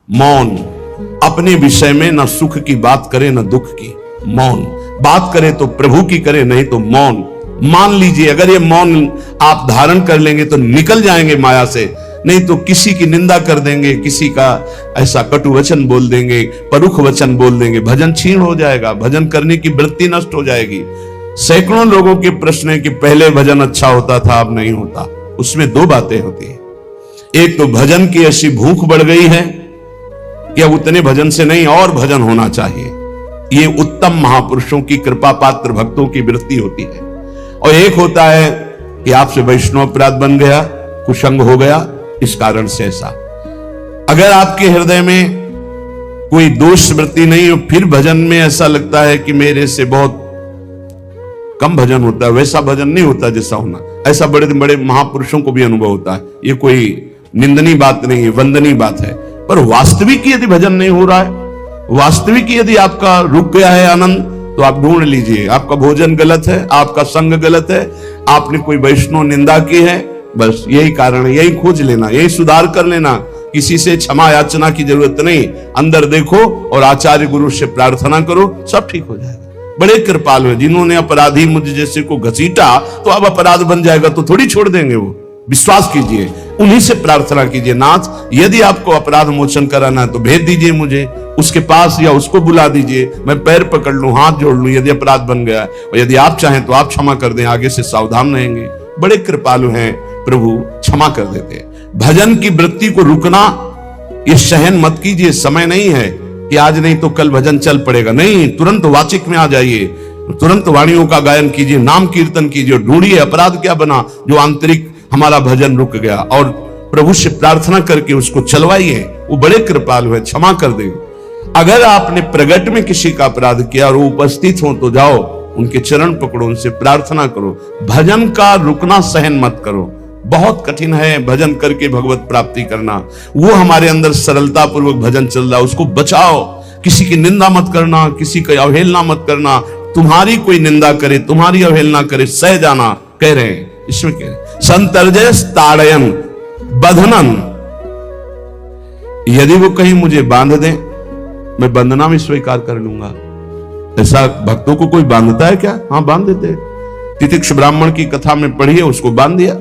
मौन, अपने विषय में न सुख की बात करे न दुख की, मौन, बात करे तो प्रभु की करे, नहीं तो मौन। मान लीजिए अगर ये मौन आप धारण कर लेंगे तो निकल जाएंगे माया से, नहीं तो किसी की निंदा कर देंगे, किसी का ऐसा कटु वचन बोल देंगे, परुख वचन बोल देंगे, भजन छीण हो जाएगा, भजन करने की वृत्ति नष्ट हो जाएगी। सैकड़ों लोगों के प्रश्न है कि पहले भजन अच्छा होता था, अब नहीं होता। उसमें दो बातें होती है, एक तो भजन की ऐसी भूख बढ़ गई है कि अब उतने भजन से नहीं और भजन होना चाहिए, ये उत्तम महापुरुषों की कृपा पात्र भक्तों की वृत्ति होती है। और एक होता है कि आपसे वैष्णव अपराध बन गया, कुसंग हो गया, इस कारण से ऐसा। अगर आपके हृदय में कोई दोष वृत्ति नहीं हो, फिर भजन में ऐसा लगता है कि मेरे से बहुत कम भजन होता है, वैसा भजन नहीं होता जैसा होना। ऐसा बड़े बड़े महापुरुषों को भी अनुभव होता है, ये कोई निंदनीय बात नहीं है, वंदनीय बात है। पर वास्तविक यदि भजन नहीं हो रहा है, वास्तविक यदि आपका रुक गया है आनंद, तो आप ढूंढ लीजिए आपका भोजन गलत है, आपका संग गलत है, आपने कोई वैष्णव निंदा की है, बस यही कारण है, यही खोज लेना, यही सुधार कर लेना। किसी से क्षमा याचना की जरूरत नहीं, अंदर देखो और आचार्य गुरु से प्रार्थना करो, सब ठीक हो जाएगा। बड़े कृपालु है, जिन्होंने अपराधी मुझ जैसे को घसीटा तो अब अपराध बन जाएगा तो थोड़ी छोड़ देंगे वो, विश्वास कीजिए, उन्हीं से प्रार्थना कीजिए, नाथ यदि आपको अपराध मोचन कराना है तो भेज दीजिए मुझे उसके पास, या उसको बुला दीजिए, मैं पैर पकड़ लूं, हाथ जोड़ लूं यदि अपराध बन गया है, और यदि आप चाहें तो आप क्षमा कर दें, आगे से सावधान रहेंगे। बड़े कृपालु हैं प्रभु, क्षमा कर देते हैं। भजन की वृत्ति को रुकना ये सहन मत कीजिए, समय नहीं है कि आज नहीं तो कल भजन चल पड़ेगा, नहीं, तुरंत वाचिक में आ जाइए, तुरंत वाणियों का गायन कीजिए, नाम कीर्तन कीजिए, ढूंढिए अपराध क्या बना जो आंतरिक हमारा भजन रुक गया, और प्रभु से प्रार्थना करके उसको चलवाइए, वो बड़े कृपालु है, क्षमा कर दे। अगर आपने प्रगट में किसी का अपराध किया और वो उपस्थित हो तो जाओ उनके चरण पकड़ो, उनसे प्रार्थना करो। भजन का रुकना सहन मत करो, बहुत कठिन है भजन करके भगवत प्राप्ति करना। वो हमारे अंदर सरलता पूर्वक भजन चल रहा है, उसको बचाओ। किसी की निंदा मत करना, किसी की अवहेलना मत करना, तुम्हारी कोई निंदा करे, तुम्हारी अवहेलना करे, सह जाना, कह रहे हैं इसमें कह रहे संतर्जय ताड़यन बंधनन, यदि वो कहीं मुझे बांध दें मैं बंधना में स्वीकार कर लूंगा। ऐसा भक्तों को कोई बांधता है क्या? हाँ बांध देते। तितिक्ष ब्राह्मण की कथा में पढ़िए, उसको बांध दिया।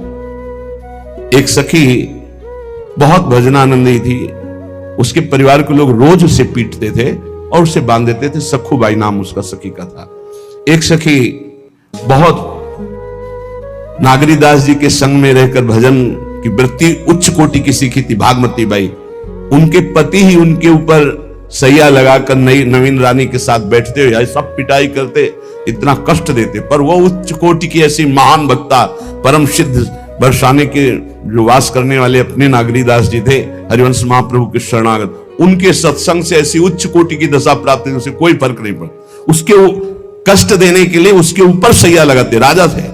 एक सखी बहुत भजनानंदी थी, उसके परिवार के लोग रोज उसे पीटते थे और उसे बांध देते थे। सखुबाई नाम उसका सखी का था। एक सखी बहुत नागरीदास जी के संग में रहकर भजन की वृत्ति उच्च कोटि की सीखी थी, भागमती बाई। उनके पति ही उनके ऊपर सैया लगाकर नवीन रानी के साथ बैठते हुए सब पिटाई करते, इतना कष्ट देते, पर वो उच्च कोटि की ऐसी महान भक्ता, परम सिद्ध बरसाने के जो वास करने वाले अपने नागरीदास जी थे, हरिवंश महाप्रभु के शरणागत, उनके सत्संग से ऐसी उच्च कोटि की दशा प्राप्त हुई, उसे कोई फर्क नहीं पड़ा। उसके कष्ट देने के लिए उसके ऊपर सैया लगाते, राजा थे,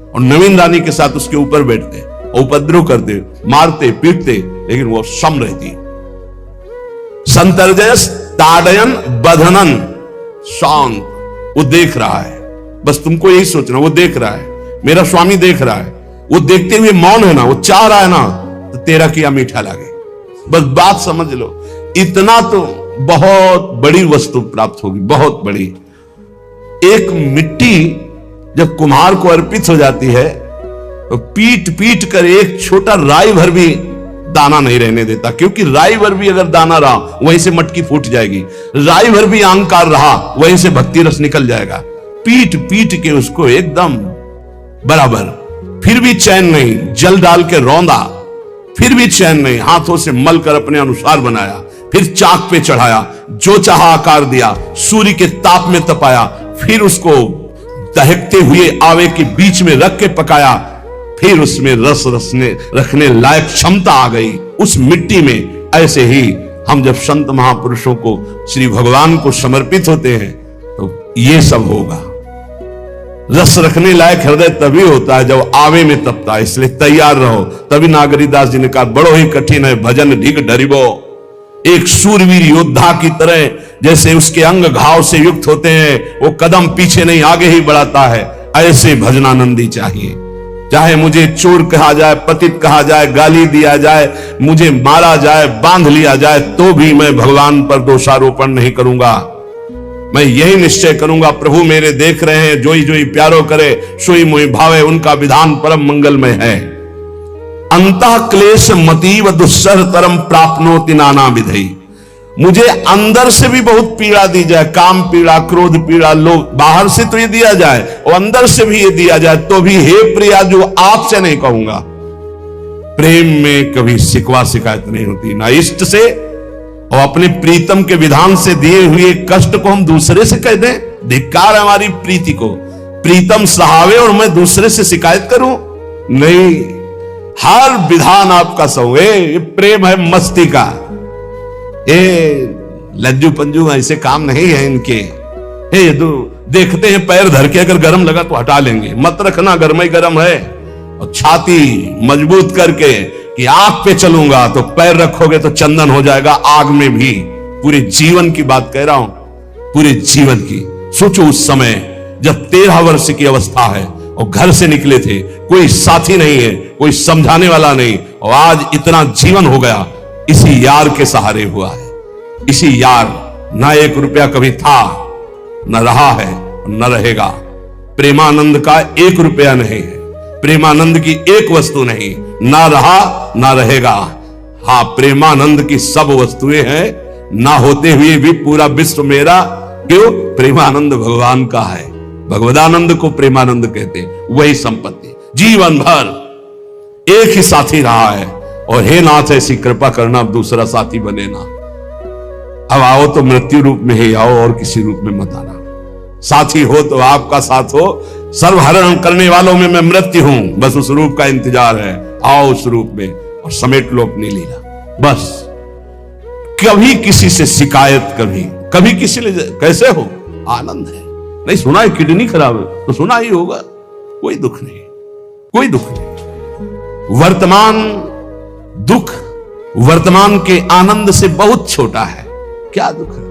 और नवीन रानी के साथ उसके ऊपर बैठते, उपद्रव करते, मारते पीटते, लेकिन वो सम रहती। संतर्जय ताड़यन बंधनन, शांत, वो देख रहा है, बस तुमको यही सोचना, वो देख रहा है, मेरा स्वामी देख रहा है, वो देखते हुए मौन है ना, वो चाह रहा है ना, तो तेरा किया मीठा लगे, बस बात समझ लो। इतना तो बहुत बड़ी वस्तु प्राप्त होगी, बहुत बड़ी। एक मिट्टी जब कुम्हार को अर्पित हो जाती है तो पीट पीट कर एक छोटा राई भर भी दाना नहीं रहने देता, क्योंकि राई भर भी अगर दाना रहा वहीं से मटकी फूट जाएगी, राई भर भी अहंकार रहा वहीं से भक्ति रस निकल जाएगा। पीट पीट के उसको एकदम बराबर, फिर भी चैन नहीं, जल डाल के रौंदा, फिर भी चैन नहीं, हाथों से मल कर अपने अनुसार बनाया, फिर चाक पे चढ़ाया, जो चाहा आकार दिया, सूर्य के ताप में तपाया, फिर उसको दहकते हुए आवे के बीच में रख के पकाया, फिर उसमें रस रखने लायक क्षमता आ गई उस मिट्टी में। ऐसे ही हम जब संत महापुरुषों को, श्री भगवान को समर्पित होते हैं तो ये सब होगा। रस रखने लायक हृदय तभी होता है जब आवे में तपता है, इसलिए तैयार रहो। तभी नागरीदास जी ने कहा, बड़ो ही कठिन है भजन ढिग डरिबो। एक सूरवीर योद्धा की तरह जैसे उसके अंग घाव से युक्त होते हैं, वो कदम पीछे नहीं आगे ही बढ़ाता है, ऐसे भजनानंदी चाहिए। चाहे मुझे चोर कहा जाए, पतित कहा जाए, गाली दिया जाए, मुझे मारा जाए, बांध लिया जाए, तो भी मैं भगवान पर दोषारोपण नहीं करूंगा। मैं यही निश्चय करूंगा, प्रभु मेरे देख रहे हैं, जोई जोई प्यारो करे सोई मोहि भावे, उनका विधान परम मंगलमय है। अंतः क्लेश मतीव दुस्सह तरम प्राप्नोति नाना विधि। मुझे अंदर से भी बहुत पीड़ा दी जाए, काम पीड़ा, क्रोध पीड़ा, लोग बाहर से तो ये दिया जाए और अंदर से भी ये दिया जाए, तो भी हे प्रिया जो आपसे नहीं कहूंगा। प्रेम में कभी शिकवा शिकायत नहीं होती, ना इष्ट से और अपने प्रीतम के विधान से दिए हुए कष्ट को हम दूसरे से कह दें। धिक्कार हमारी प्रीति को, प्रीतम सहावे और मैं दूसरे से शिकायत करूं? नहीं, हर विधान आपका सहो। ये प्रेम है मस्ती का, ये लज्जू पंजू ऐसे काम नहीं है इनके। ये तो देखते हैं पैर धर के अगर गर्म लगा तो हटा लेंगे, मत रखना गर्म ही गर्म है। और छाती मजबूत करके कि आग पे चलूंगा तो पैर रखोगे तो चंदन हो जाएगा आग में भी। पूरे जीवन की बात कह रहा हूं, पूरे जीवन की। सोचो उस समय जब 13 वर्ष की अवस्था है और घर से निकले थे, कोई साथी नहीं है, कोई समझाने वाला नहीं, और आज इतना जीवन हो गया इसी यार के सहारे हुआ है। इसी यार, ना 1 रुपया कभी था, न रहा है, न रहेगा। प्रेमानंद का 1 रुपया नहीं है, प्रेमानंद की एक वस्तु नहीं, ना रहा ना रहेगा। हाँ, प्रेमानंद की सब वस्तुएं हैं, ना होते हुए भी पूरा विश्व मेरा। क्यों? प्रेमानंद भगवान का है, भगवदानंद को प्रेमानंद कहते हैं। वही संपत्ति जीवन भर एक ही साथी रहा है, और हे नाथ ऐसी कृपा करना अब दूसरा साथी बने ना। अब आओ तो मृत्यु रूप में ही आओ और किसी रूप में मत आना। साथी हो तो आपका साथ हो, सर्वहरण करने वालों में मैं मृत्यु हूं, बस उस रूप का इंतजार है। आओ उस रूप में और समेट लो अपनी लीला। बस कभी किसी से शिकायत, कभी किसी ने कैसे हो, आनंद है। नहीं सुना है किडनी खराब है तो सुना ही होगा, कोई दुख नहीं, कोई दुख नहीं। वर्तमान दुख वर्तमान के आनंद से बहुत छोटा है। क्या दुख है?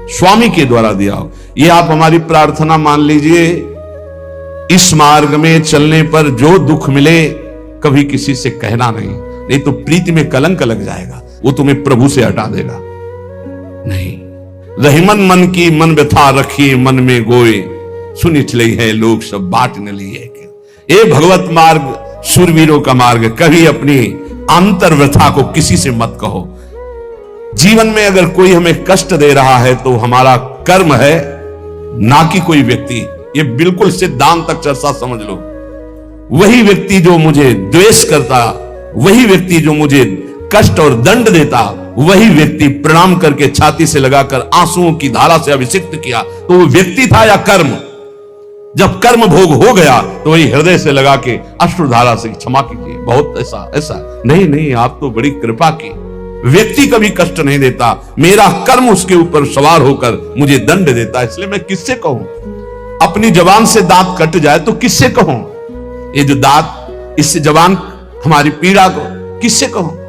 स्वामी के द्वारा दिया हो। ये आप हमारी प्रार्थना मान लीजिए, इस मार्ग में चलने पर जो दुख मिले कभी किसी से कहना नहीं तो प्रीति में कलंक लग जाएगा, वो तुम्हें प्रभु से हटा देगा। नहीं, रहीमन मन की मन व्यथा रखी मन में गोए, सुनी चली है लोग सब बाट न लिए। ये भगवत मार्ग शूरवीरों का मार्ग। कभी अपनी अंतर व्यथा को किसी से मत कहो। जीवन में अगर कोई हमें कष्ट दे रहा है तो हमारा कर्म है, ना कि कोई व्यक्ति। ये बिल्कुल सिद्धांत तक चर्चा समझ लो। वही व्यक्ति जो मुझे द्वेष करता, वही व्यक्ति जो मुझे कष्ट और दंड देता, वही व्यक्ति प्रणाम करके छाती से लगाकर आंसुओं की धारा से अभिषिक्त किया, तो वो व्यक्ति था या कर्म? जब कर्म भोग हो गया तो वही हृदय से लगा के अश्रुधारा से क्षमा कीजिए, बहुत ऐसा नहीं, आप तो बड़ी कृपा की। व्यक्ति कभी कष्ट नहीं देता, मेरा कर्म उसके ऊपर सवार होकर मुझे दंड देता, इसलिए मैं किससे कहूं? अपनी जबान से दांत कट जाए तो किससे कहूं? ये जो दांत, इससे जबान हमारी पीड़ा को किससे कहूं?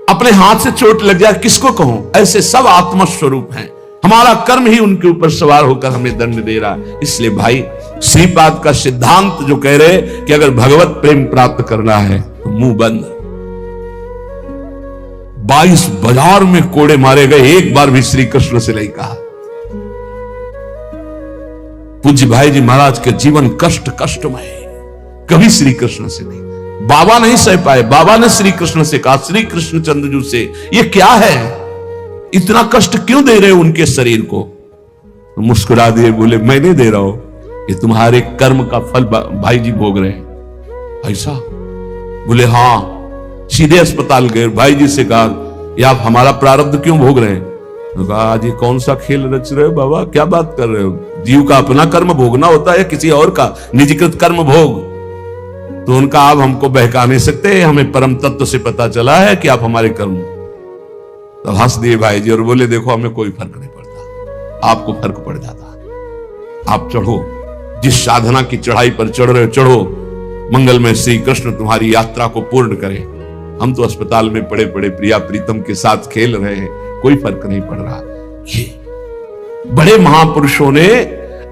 अपने हाथ से चोट लग जाए किसको कहूं? ऐसे सब आत्मस्वरूप हैं, हमारा कर्म ही उनके ऊपर सवार होकर हमें दंड दे रहा है। इसलिए भाई, श्रीपाद का सिद्धांत जो कह रहे कि अगर भगवत प्रेम प्राप्त करना है तो मुंह बंद। 22 बाजार में कोड़े मारे गए, एक बार भी श्री कृष्ण से नहीं कहा। पूज्य भाई जी महाराज के जीवन कष्टमय, कभी श्री कृष्ण से नहीं। बाबा नहीं सह पाए, बाबा ने श्री कृष्ण से कहा, श्री कृष्ण चंद्रजू से, ये क्या है, इतना कष्ट क्यों दे रहे हो उनके शरीर को? तो मुस्कुरा दिए, बोले मैं नहीं दे रहा हूं, ये तुम्हारे कर्म का फल भाई जी भोग रहे हैं। ऐसा? बोले हाँ। सीधे अस्पताल गए, भाई जी से कहा, ये आप हमारा प्रारब्ध क्यों भोग रहे हैं? तो कहा, आज ये कौन सा खेल रच रहे हो बाबा, क्या बात कर रहे हो? जीव का अपना कर्म भोगना होता है या किसी और का निजीकृत कर्म भोग? तो उनका आप हमको बहका नहीं सकते, हमें परम तत्व से पता चला है कि आप हमारे कर्म। तो हंस दिए भाई जी और बोले, देखो हमें कोई फर्क नहीं पड़ता, आपको फर्क पड़ जाता। आप चढ़ो, जिस साधना की चढ़ाई पर चढ़ रहे हो चढ़ो, मंगलमय श्री कृष्ण तुम्हारी यात्रा को पूर्ण करें। हम तो अस्पताल में पड़े पड़े प्रिया प्रीतम के साथ खेल रहे हैं, कोई फर्क नहीं पड़ रहा। ये बड़े महापुरुषों ने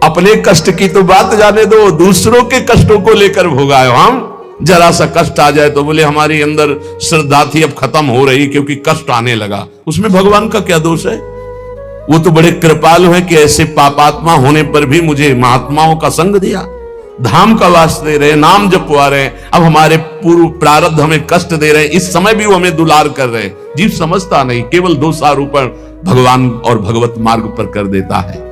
अपने कष्ट की तो बात जाने दो, दूसरों के कष्टों को लेकर भोगाए। हम जरा सा कष्ट आ जाए तो बोले हमारी अंदर श्रद्धा थी अब खत्म हो रही क्योंकि कष्ट आने लगा। उसमें भगवान का क्या दोष है? वो तो बड़े कृपालु हैं कि ऐसे पापात्मा होने पर भी मुझे महात्माओं का संग दिया, धाम का वास दे रहे, नाम जपवा रहे। अब हमारे पूर्व प्रारब्ध हमें कष्ट दे रहे, इस समय भी वो हमें दुलार कर रहे। जीव समझता नहीं, केवल दोषारोपण भगवान और भगवत मार्ग पर कर देता है।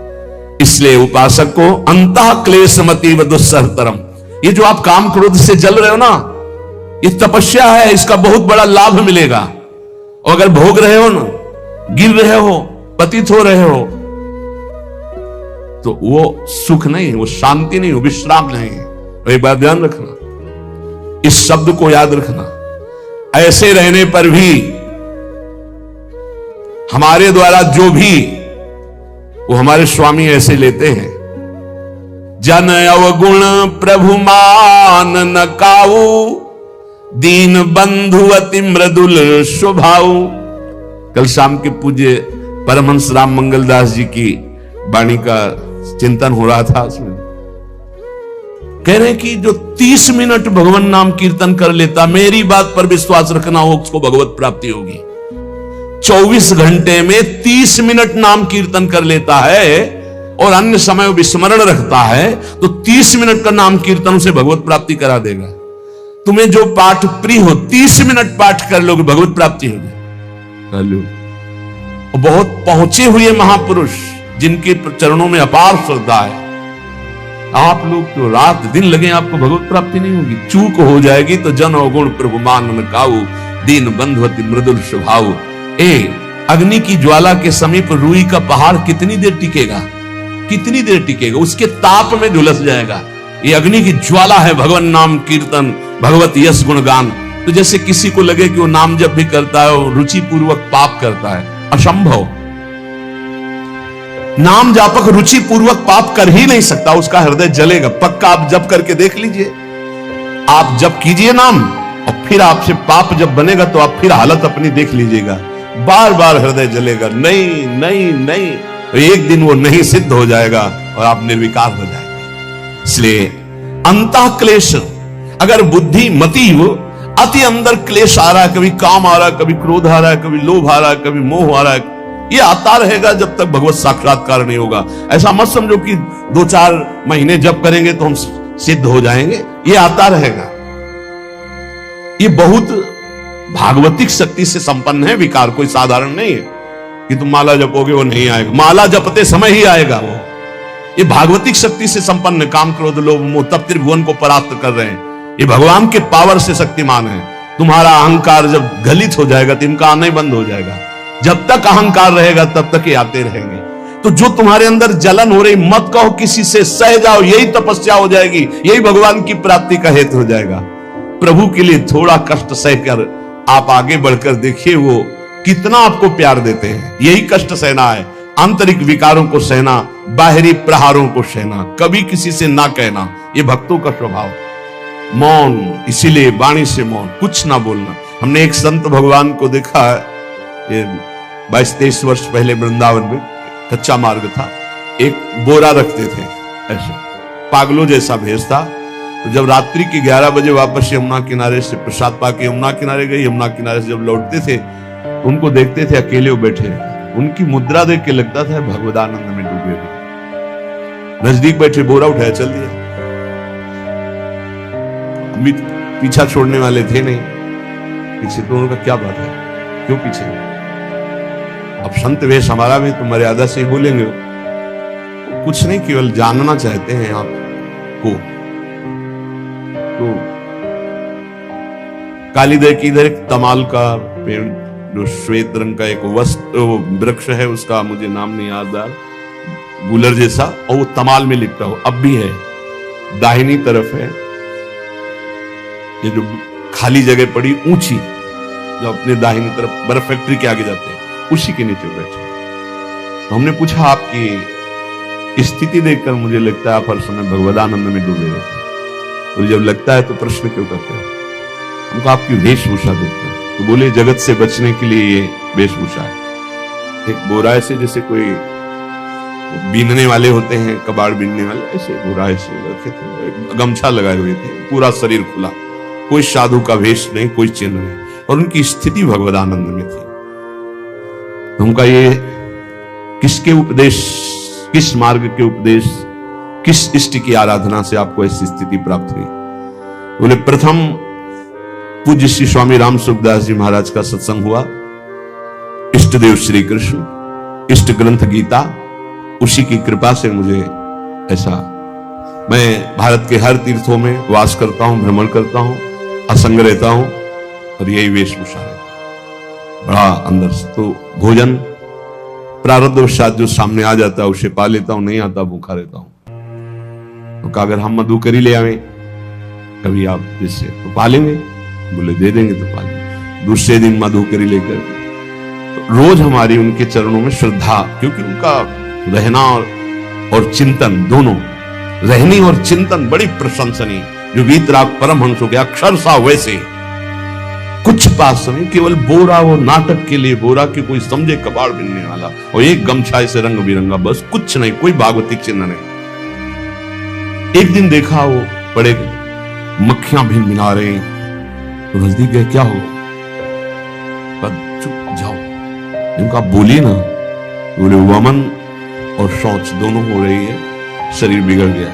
इसलिए उपासक को अंतः क्लेशमतीव दुस्सहतरम, ये जो आप काम क्रोध से जल रहे हो ना, ये तपस्या है, इसका बहुत बड़ा लाभ मिलेगा। और अगर भोग रहे हो ना, गिर रहे हो, पतित हो रहे हो, तो वो सुख नहीं, वो शांति नहीं, वो विश्राम नहीं है। तो एक बात ध्यान रखना, इस शब्द को याद रखना। ऐसे रहने पर भी हमारे द्वारा जो भी वो हमारे स्वामी ऐसे लेते हैं, जन अवगुण प्रभु मान न काऊ, दीन बंधु अति मृदुल स्वभाव। कल शाम के पूज्य परमहंस राम मंगलदास जी की वाणी का चिंतन हो रहा था, उसमें कह रहे कि जो 30 मिनट भगवान नाम कीर्तन कर लेता, मेरी बात पर विश्वास रखना हो, उसको भगवत प्राप्ति होगी। 24 घंटे में 30 मिनट नाम कीर्तन कर लेता है और अन्य समय विस्मरण रखता है, तो 30 मिनट का नाम कीर्तन उसे भगवत प्राप्ति करा देगा। तुम्हें जो पाठ प्रिय हो, 30 मिनट पाठ कर लोगे, भगवत प्राप्ति होगी। बहुत पहुंचे हुए महापुरुष जिनके चरणों में अपार श्रद्धा है, आप लोग तो रात दिन लगे, आपको भगवत प्राप्ति नहीं होगी। चूक हो जाएगी तो जन अवगुण प्रभु मान न काऊ, दीन बंधु अति मृदुल स्वभाव। अग्नि की ज्वाला के समीप रुई का पहाड़ कितनी देर टिकेगा? कितनी देर टिकेगा? उसके ताप में झुलस जाएगा। ये अग्नि की ज्वाला है भगवान नाम कीर्तन, भगवत यश गुणगान। तो जैसे किसी को लगे कि वो नाम जब भी करता है वो रुचि पूर्वक पाप करता है, असंभव। नाम जापक रुचि पूर्वक पाप कर ही नहीं सकता, उसका हृदय जलेगा पक्का। आप जप करके देख लीजिए, आप जप कीजिए नाम और फिर आपसे पाप जब बनेगा तो आप फिर हालत अपनी देख लीजिएगा, बार बार हृदय जलेगा, नहीं नहीं नहीं। तो एक दिन वो नहीं सिद्ध हो जाएगा और आप निर्विकार हो जाएंगे। इसलिए अंतः क्लेश, अगर बुद्धि मतीव अति अंदर क्लेश आ रहा है, कभी काम आ रहा है, कभी क्रोध आ रहा है, कभी लोभ आ रहा है, कभी मोह आ रहा है, ये आता रहेगा जब तक भगवत साक्षात्कार नहीं होगा। ऐसा मत समझो कि 2-4 महीने जप करेंगे तो हम सिद्ध हो जाएंगे, ये आता रहेगा। ये बहुत भागवतिक शक्ति से संपन्न है विकार, कोई साधारण नहीं है कि तुम माला जपोगे वो नहीं आएगा। माला जपते समय ही आएगा वो। ये भागवतिक शक्ति से संपन्न, काम क्रोध लोभ मोह तब त्रिभुवन को परास्त कर रहे हैं। ये भगवान के पावर से शक्तिमान है। तुम्हारा अहंकार जब गलित हो जाएगा तो इनका आना ही बंद हो जाएगा। जब तक अहंकार रहेगा तब तक ये आते रहेंगे। तो जो तुम्हारे अंदर जलन हो रही, मत कहो किसी से, सह जाओ, यही तपस्या हो जाएगी, यही भगवान की प्राप्ति का हेतु हो जाएगा। प्रभु के लिए थोड़ा कष्ट सहकर आप आगे बढ़कर देखिए वो कितना आपको प्यार देते हैं। यही कष्ट सहना है, आंतरिक विकारों को सहना, बाहरी प्रहारों को सहना, कभी किसी से ना कहना, ये भक्तों का स्वभाव। मौन, इसीलिए वाणी से मौन, कुछ ना बोलना। हमने एक संत भगवान को देखा है, ये 22-23 वर्ष पहले वृंदावन में कच्चा मार्ग था, एक बोरा रखते थे, ऐसे पागलों जैसा भेष था। तो जब रात्रि के 11 बजे वापस यमुना किनारे से प्रसाद पाके यमुना किनारे गए, यमुना किनारे से जब लौटते थे उनको देखते थे अकेले वो बैठे, उनकी मुद्रा देख के लगता था भगवदानंद में डूबे हुए। नजदीक बैठे, बोरा उठाया, चल दिया। पीछा छोड़ने वाले थे नहीं, पीछे तो उनका क्या बात है, क्यों पीछे? अब संत वेश हमारा भी तो मर्यादा से ही बोलेंगे, कुछ नहीं, केवल जानना चाहते हैं आपको। तो कालीदय की इधर एक तमाल का पेड़, जो श्वेत रंग का एक वृक्ष है, उसका मुझे नाम नहीं याद आ, गुलर जैसा, और वो तमाल में लिपटा हो, अब भी है। दाहिनी तरफ है ये जो खाली जगह पड़ी ऊंची, जो अपने दाहिनी तरफ बर्फ फैक्ट्री के आगे जाते हैं, उसी के नीचे बैठे। तो हमने पूछा आपकी स्थिति देखकर मुझे लगता है आप हर समय भगवदानंद में डूबे रहते हैं, तो जब लगता है तो प्रश्न क्यों करते हैं? हमको आपकी वेशभूषा देखते हैं। तो बोले जगत से बचने के लिए ये वेशभूषा है। एक बोरा ऐसे जैसे कोई बीनने वाले होते हैं, कबाड़ बीनने वाले, ऐसे बुरा ऐसे रखे थे, गमछा लगाए हुए थे, पूरा शरीर खुला, कोई साधु का वेश नहीं, कोई चिन्ह नहीं, और उनकी स्थिति भगवदानंद में थी। उनका ये किसके उपदेश, किस मार्ग के उपदेश, किस इष्ट की आराधना से आपको ऐसी स्थिति प्राप्त हुई? बोले प्रथम पूज्य श्री स्वामी राम सुखदास जी महाराज का सत्संग हुआ, इष्ट देव श्री कृष्ण, इष्ट ग्रंथ गीता, उसी की कृपा से मुझे ऐसा, मैं भारत के हर तीर्थों में वास करता हूं, भ्रमण करता हूं, असंग रहता हूं, और यही वेशभूषा है बड़ा अंदर से। तो भोजन प्रारब्धवशात जो सामने आ जाता है उसे पा लेता हूं, नहीं आता भूखा रहता हूं। तो अगर हम मधुकरी ले आवे कभी आप जिससे तो पा लेंगे, बोले दे देंगे तो पा लेंगे। दूसरे दिन मधुकरी लेकर, तो रोज हमारी उनके चरणों में श्रद्धा, क्योंकि उनका रहना और चिंतन दोनों, रहनी और चिंतन बड़ी प्रशंसनीय, जो वीतराग परमहंसों के अक्षर सा वैसे कुछ पास में केवल बोरा, वो नाटक के लिए बोरा कि कोई समझे कबाड़ बिनने वाला, और एक गमछा से रंग बिरंगा, बस कुछ नहीं, कोई भागवतिक चिन्ह नहीं। एक दिन देखा वो बड़े मक्खियां भिन भिना रहे, तो नजदीक गए, क्या हो? चुप जाओ, इनका बोलिए ना। बोले वमन और शौच दोनों हो रही है, शरीर बिगड़ गया,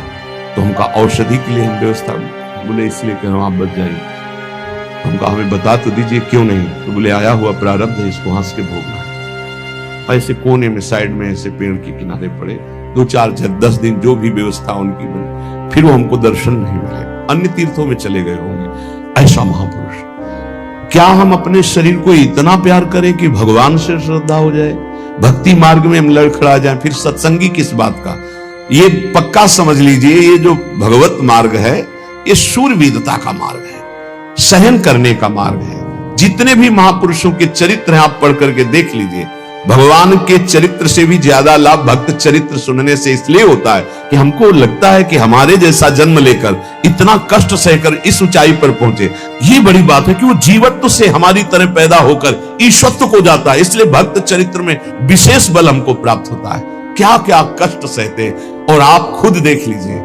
तो हमका औषधि के लिए हम व्यवस्था, बोले इसलिए कह रहा हूं आप बच जाइए। हमका हमें बता तो दीजिए क्यों नहीं? तो बोले आया हुआ प्रारब्ध है, इसको हंस के भोगना है। ऐसे कोने में साइड में ऐसे पेड़ के किनारे पड़े, 2-4-10 दिन जो भी व्यवस्था उनकी बनी, फिर वो हमको दर्शन नहीं मिले, अन्य तीर्थों में चले गए होंगे। ऐसा महापुरुष, क्या हम अपने शरीर को इतना प्यार करें कि भगवान से श्रद्धा हो जाए, भक्ति मार्ग में हम लड़खड़ा जाए, फिर सत्संगी किस बात का? ये पक्का समझ लीजिए, ये जो भगवत मार्ग है ये शूरवीरता का मार्ग है, सहन करने का मार्ग है। जितने भी महापुरुषों के चरित्र हैं आप पढ़ करके देख लीजिए, भगवान के चरित्र से भी ज्यादा लाभ भक्त चरित्र सुनने से इसलिए होता है कि हमको लगता है कि हमारे जैसा जन्म लेकर इतना कष्ट सहकर इस ऊंचाई पर पहुंचे, ये बड़ी बात है कि वो जीवत्व से हमारी तरह पैदा होकर ईश्वत्व को जाता है। इसलिए भक्त चरित्र में विशेष बल हमको प्राप्त होता है। क्या क्या कष्ट सहते, और आप खुद देख लीजिए,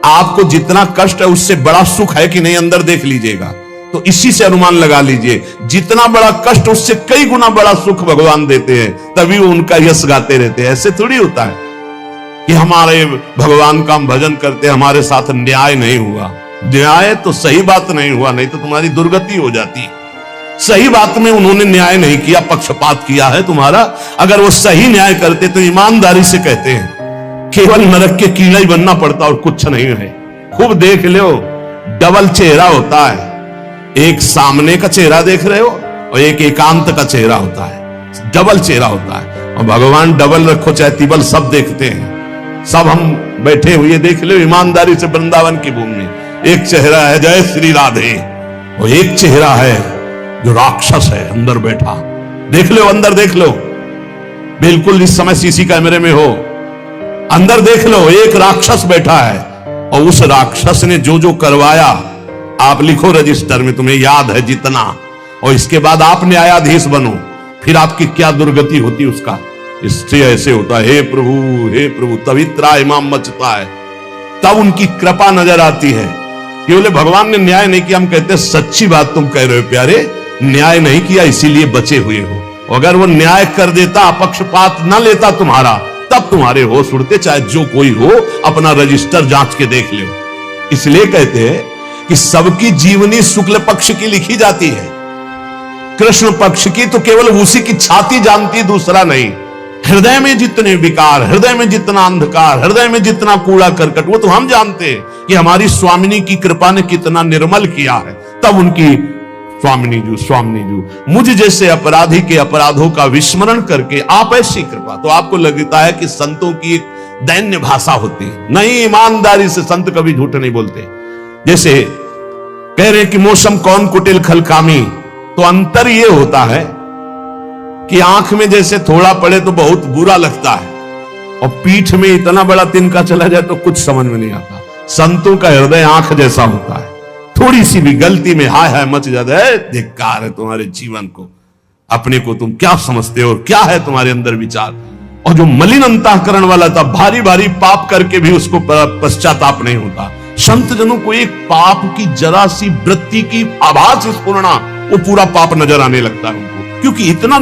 आपको जितना कष्ट है उससे बड़ा सुख है कि नहीं, अंदर देख लीजिएगा तो इसी से अनुमान लगा लीजिए, जितना बड़ा कष्ट उससे कई गुना बड़ा सुख भगवान देते हैं, तभी वो उनका यश गाते रहते हैं। ऐसे थोड़ी होता है कि हमारे भगवान का हम भजन करते, हमारे साथ न्याय नहीं हुआ। न्याय तो सही बात नहीं हुआ, नहीं तो तुम्हारी दुर्गति हो जाती। सही बात में उन्होंने न्याय नहीं किया, पक्षपात किया है तुम्हारा। अगर वो सही न्याय करते तो ईमानदारी से कहते हैं, केवल नरक के कीड़ा ही बनना पड़ता और कुछ नहीं है। खूब देख लो, डबल चेहरा होता है, एक सामने का चेहरा देख रहे हो और एक एकांत का चेहरा होता है, डबल चेहरा होता है। और भगवान डबल रखो चाहे तिबल, सब देखते हैं। सब हम बैठे हुए देख लो ईमानदारी से वृंदावन की भूमि में, एक चेहरा है जय श्री राधे, और एक चेहरा है जो राक्षस है अंदर बैठा। देख लो, अंदर देख लो, बिल्कुल इस समय सीसी कैमरे में हो, अंदर देख लो, एक राक्षस बैठा है, और उस राक्षस ने जो जो करवाया आप लिखो रजिस्टर में, तुम्हें याद है जितना, और इसके बाद आप न्यायाधीश बनो, फिर आपकी क्या दुर्गति होती उसका। इससे ऐसे होता है, हे प्रभु तभी त्राहिमाम मचता है, तब उनकी कृपा नजर आती है कि बोले भगवान ने न्याय नहीं किया। हम कहते सच्ची बात तुम कह रहे हो प्यारे, न्याय नहीं किया इसीलिए बचे हुए हो। अगर वो न्याय कर देता, पक्षपात न लेता तुम्हारा, तब तुम्हारे होश उड़ते, चाहे जो कोई हो, अपना रजिस्टर जांच के देख लो। इसलिए कहते हैं कि सबकी जीवनी शुक्ल पक्ष की लिखी जाती है, कृष्ण पक्ष की तो केवल उसी की छाती जानती, दूसरा नहीं। हृदय में जितने विकार, हृदय में जितना अंधकार, हृदय में जितना कूड़ा करकट, वो तो हम जानते हैं कि हमारी स्वामिनी की कृपा ने कितना निर्मल किया है। तब उनकी स्वामिनी जू मुझ जैसे अपराधी के अपराधों का विस्मरण करके आप ऐसी कृपा, तो आपको लगता है कि संतों की एक दैन्य भाषा होती है। नहीं, ईमानदारी से संत कभी झूठ नहीं बोलते। जैसे कह रहे कि मौसम कौन कुटिल खलकामी, तो अंतर ये होता है कि आंख में जैसे थोड़ा पड़े तो बहुत बुरा लगता है, और पीठ में इतना बड़ा तिनका चला जाए तो कुछ समझ में नहीं आता। संतों का हृदय आंख जैसा होता है, थोड़ी सी भी गलती में हाय हाय मच जाता है, धिक्कार है तुम्हारे जीवन को, अपने को तुम क्या समझते हो, क्या है तुम्हारे अंदर विचार। और जो मलिन अंतःकरण वाला था, भारी भारी पाप करके भी उसको पश्चाताप नहीं होता। संत जनों को एक पाप की जरा सी वृत्ति की आभास स्फुरणा, वो पूरा पाप नजर आने लगता है उनको, क्योंकि इतना